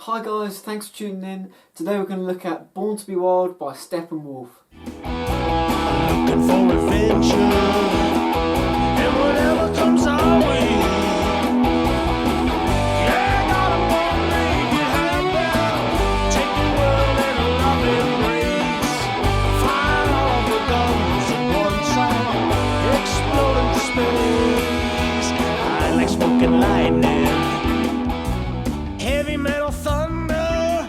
Hi guys, thanks for tuning in. Today we're going to look at Born to be Wild by Steppenwolf. Looking for adventure, and whatever comes our way. Yeah, gotta make it happen. Take the world in a loving embrace. Fire all the guns at one time, explode into space. I like smoking lightning, heavy metal thunder,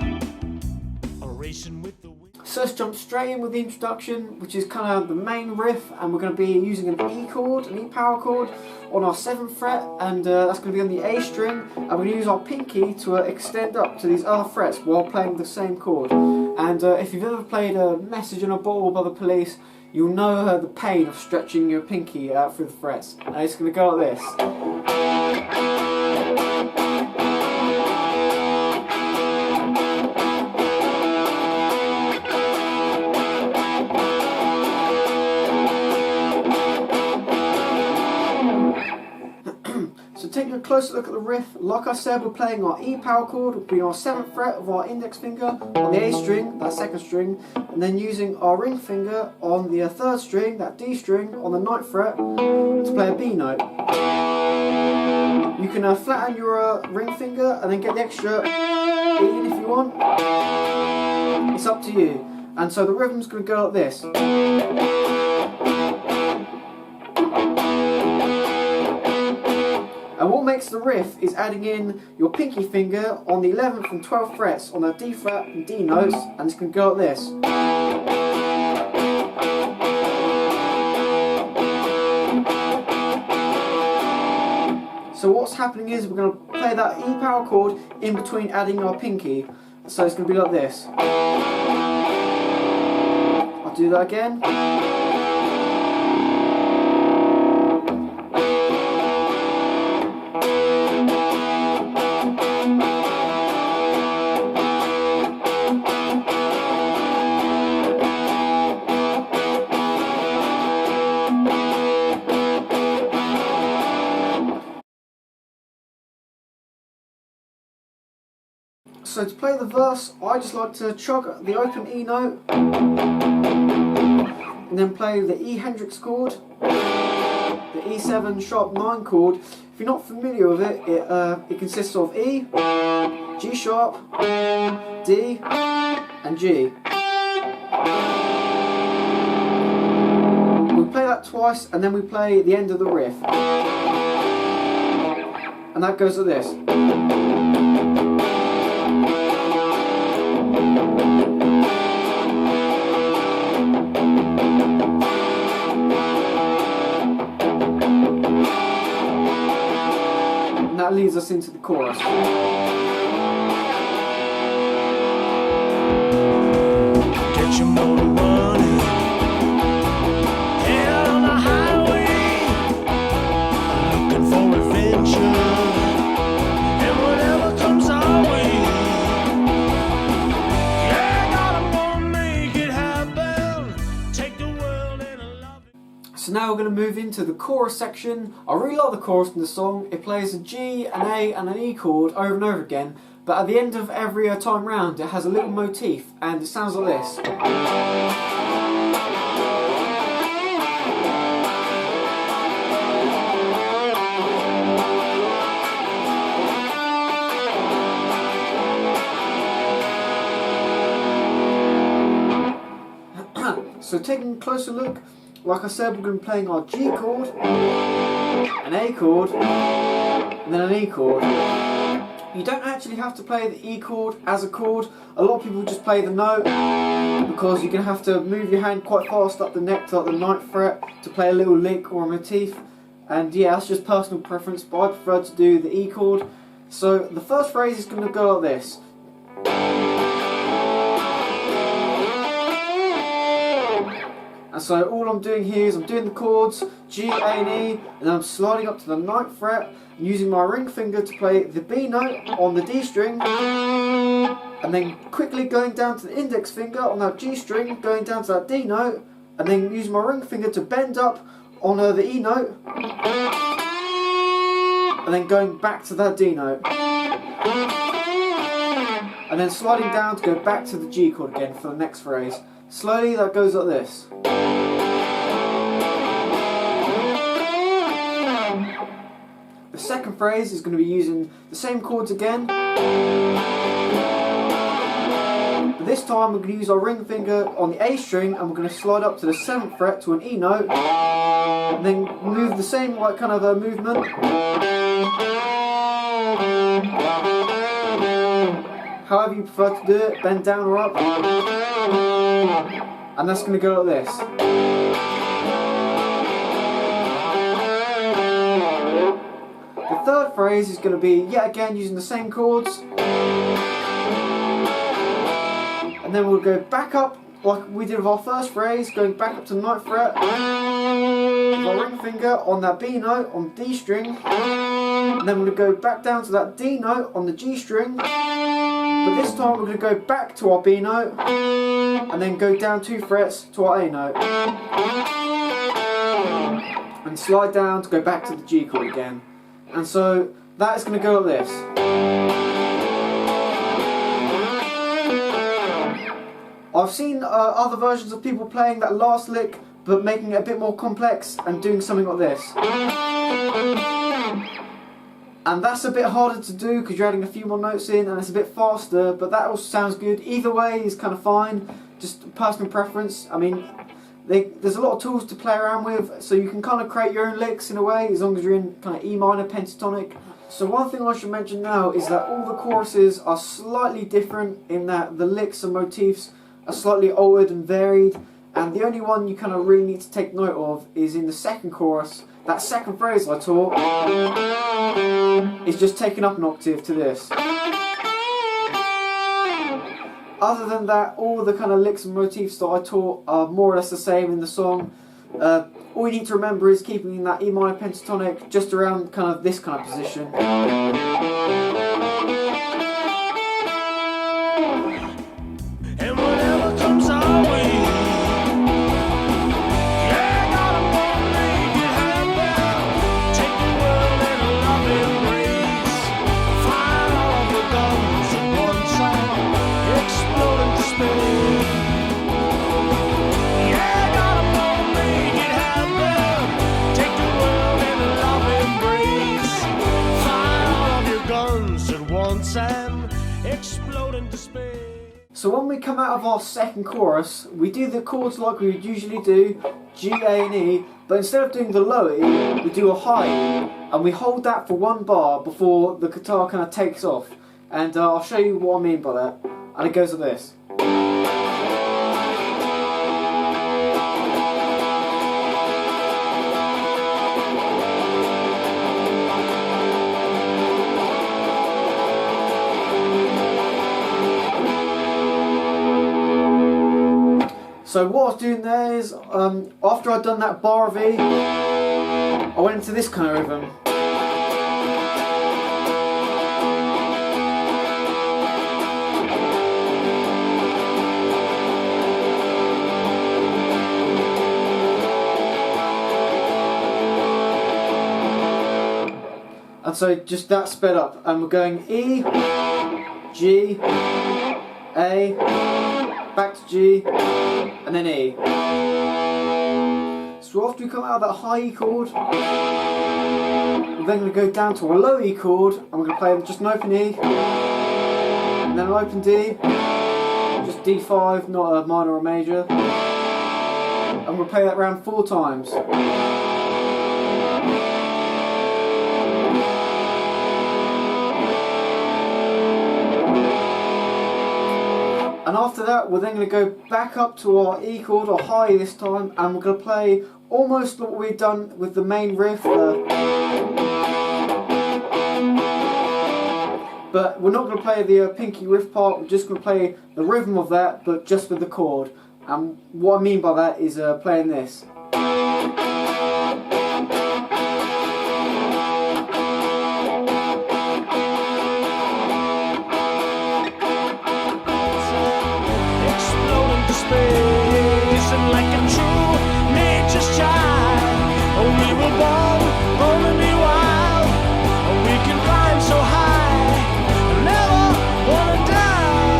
a racing with the wind. So let's jump straight in with the introduction, which is kind of the main riff, and we're going to be using an E chord, an E power chord, on our 7th fret, and that's going to be on the A string, and we're going to use our pinky to extend up to these other frets while playing the same chord. And if you've ever played a Message in a Bottle by the Police, you'll know the pain of stretching your pinky out through the frets. And it's going to go like this. So taking a closer look at the riff, like I said, we're playing our E power chord, will be our 7th fret of our index finger on the A string, that 2nd string, and then using our ring finger on the 3rd string, that D string, on the 9th fret, to play a B note. You can flatten your ring finger and then get the extra E in if you want. It's up to you. And so the rhythm's going to go like this. And what makes the riff is adding in your pinky finger on the 11th and 12th frets on the D flat and D notes, and it's going to go like this. So what's happening is we're going to play that E power chord in between adding our pinky. So it's going to be like this. I'll do that again. So to play the verse, I just like to chug the open E note and then play the E Hendrix chord, the E7 sharp 9 chord. If you're not familiar with it, it consists of E, G sharp, D and G. We play that twice and then we play the end of the riff. And that goes like this. And that leads us into the chorus. Get your motor running, head on the highway, looking for adventure, and whatever comes our way. Yeah, gotta wanna make it happen. Take the world in a love. So now we're going to move into the chorus section. I really like the chorus in the song. It plays a G, an A and an E chord over and over again, but at the end of every time round it has a little motif and it sounds like this. So taking a closer look, like I said, we're going to be playing our G chord, an A chord, and then an E chord. You don't actually have to play the E chord as a chord. A lot of people just play the note because you're going to have to move your hand quite fast up the neck to like the 9th fret to play a little lick or a motif. And yeah, that's just personal preference, but I prefer to do the E chord. So the first phrase is going to go like this. And so all I'm doing here is I'm doing the chords G, A and E, and then I'm sliding up to the 9th fret and using my ring finger to play the B note on the D string, and then quickly going down to the index finger on that G string, going down to that D note, and then using my ring finger to bend up on the E note, and then going back to that D note. and then sliding down to go back to the G chord again for the next phrase. Slowly that goes like this. The second phrase is going to be using the same chords again, but this time we're going to use our ring finger on the A string and we're going to slide up to the 7th fret to an E note, and then move the same like kind of a movement. However you prefer to do it, bend down or up, and that's going to go like this. The third phrase is going to be yet again using the same chords, and then we'll go back up like we did with our first phrase, going back up to the 9th fret with our ring finger on that B note on D string, and then we're going to go back down to that D note on the G string, but this time we're going to go back to our B note and then go down 2 frets to our A note and slide down to go back to the G chord again. And so that is going to go like this. I've seen other versions of people playing that last lick but making it a bit more complex and doing something like this. And that's a bit harder to do because you're adding a few more notes in and it's a bit faster, but that also sounds good. Either way is kind of fine, just personal preference. I mean, there's a lot of tools to play around with, so you can kind of create your own licks in a way, as long as you're in kind of E minor pentatonic. So one thing I should mention now is that all the choruses are slightly different in that the licks and motifs are slightly altered and varied, and the only one you kind of really need to take note of is in the second chorus. That second phrase I taught is just taken up an octave to this. Other than that, all the kind of licks and motifs that I taught are more or less the same in the song. All you need to remember is keeping in that E minor pentatonic just around kind of this kind of position. And whatever comes our way, so when we come out of our second chorus, we do the chords like we would usually do, G, A and E, but instead of doing the low E, we do a high E, and we hold that for 1 bar before the guitar kind of takes off. And I'll show you what I mean by that, and it goes like this. So what I was doing there is, after I'd done that bar of E, I went into this kind of rhythm. And so just that sped up, and we're going E, G, A, back to G, and then E. So after we come out of that high E chord, we're then going to go down to a low E chord, and we're going to play just an open E, and then an open D, just D5, not a minor or major, and we'll play that round 4 times. And after that, we're then going to go back up to our E chord, or high this time, and we're going to play almost what we've done with the main riff. But we're not going to play the pinky riff part, we're just going to play the rhythm of that, but just with the chord. And what I mean by that is playing this. And like a true nature's child, oh, we were born to be wild, oh, we can climb so high, never wanna die.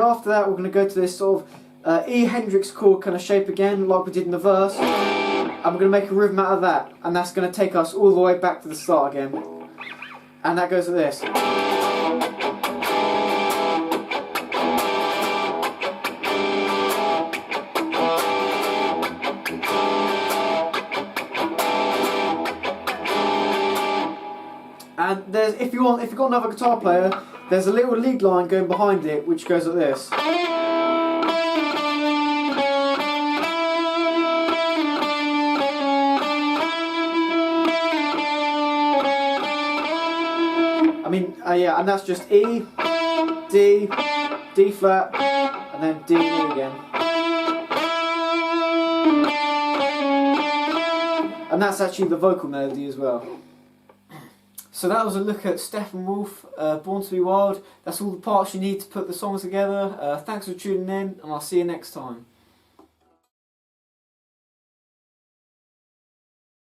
after that, we're going to go to this sort of E Hendrix chord kind of shape again, like we did in the verse. And we're going to make a rhythm out of that. And that's going to take us all the way back to the start again. And that goes like this. And there's, if you've got another guitar player, there's a little lead line going behind it, which goes like this. I mean, yeah, and that's just E, D, D flat, and then D, E again. And that's actually the vocal melody as well. So that was a look at Steppenwolf, Born to be Wild. That's all the parts you need to put the songs together. Thanks for tuning in, and I'll see you next time.